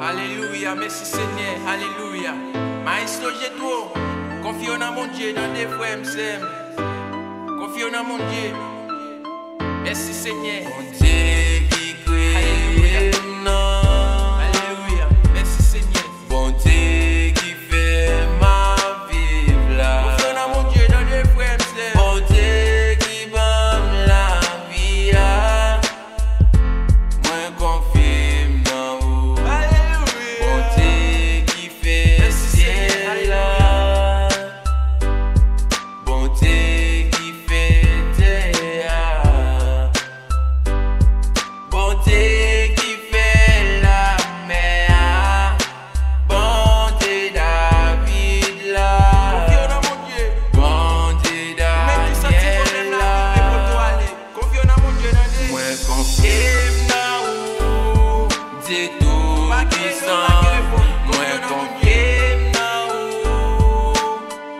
Alléluia, merci Seigneur, alléluia. Maestro Jetro, confions dans mon Dieu, dans des frères, confions dans mon Dieu. Merci Seigneur. Mon Dieu qui crée. Alléluia, merci Seigneur. Bon Dieu qui fait ma vie là. Confions dans mon Dieu, dans des frères, Bon Dieu qui donne la vie là. Moi confirme dans vous. Alléluia. Bon Dieu qui fait ciel là. Bon Dieu qui fait terre. Bon Dieu qui fait la mer. Bon Dieu David là. Confions dans mon Dieu. Bon Dieu Même qui sentit problème Daniel là, il faut là. aller. Confions dans mon Dieu, dans des. Moi confirme dans vous. Dieu tout puissant. Moi confirme dans vous.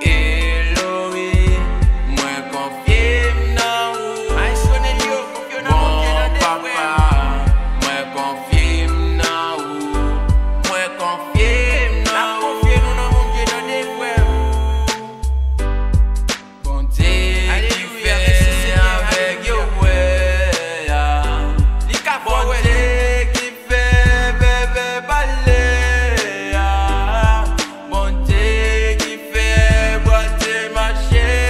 Elohim. Moi confirme dans vous. Maestro Nelio, confions dans mon Dieu, Bon dans des papa, frères. moi confirme dans vous. Moi confirme La dans vous. confions dans mon Dieu, dans des frères. Bon Dieu qui Alléluia, merci fait Seigneur, avec alléluia. yo ouais. Lika Bon Power. Dieu qui fait bébé baller. Bon Dieu qui fait boiter marcher.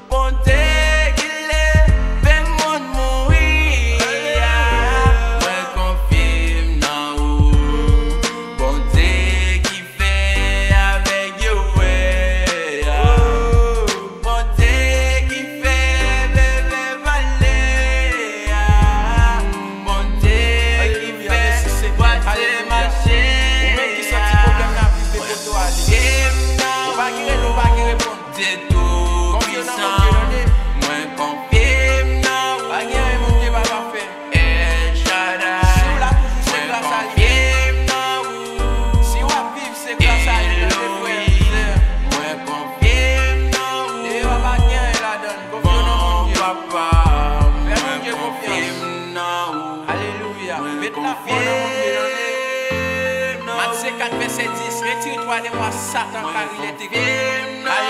Bon Dieu qui lève mon mourir. Moi confirme dans vous. Bon Dieu qui fait avec yo ouais. Bon Dieu qui fait bébé baller. Bon Dieu qui fait boiter marcher. Ou même qui sentit problème là, il faut aller. On va guérir, on va guérir. Dieu tout Confions dans mon puissant. Dieu, dans des. Moi confirme dans Va vous. guérir, mon Dieu va pas faire. El Si Shaddai. on l'a toujours, c'est Moi grâce à lui. confirme dans vous. Si on va vivre, c'est grâce à lui, dans des frères. Moi confirme dans vous. Et on va pas guérir la donne. Confions dans mon Bon Dieu. papa, Fais moi mon Dieu confirme dans vous. Alléluia. Moi Mets la foi dans mon Dieu, dans des. confirme dans Matthieu vous. 4, verset 10. Retire-toi de moi, Satan, car il est écrit. Confirme dans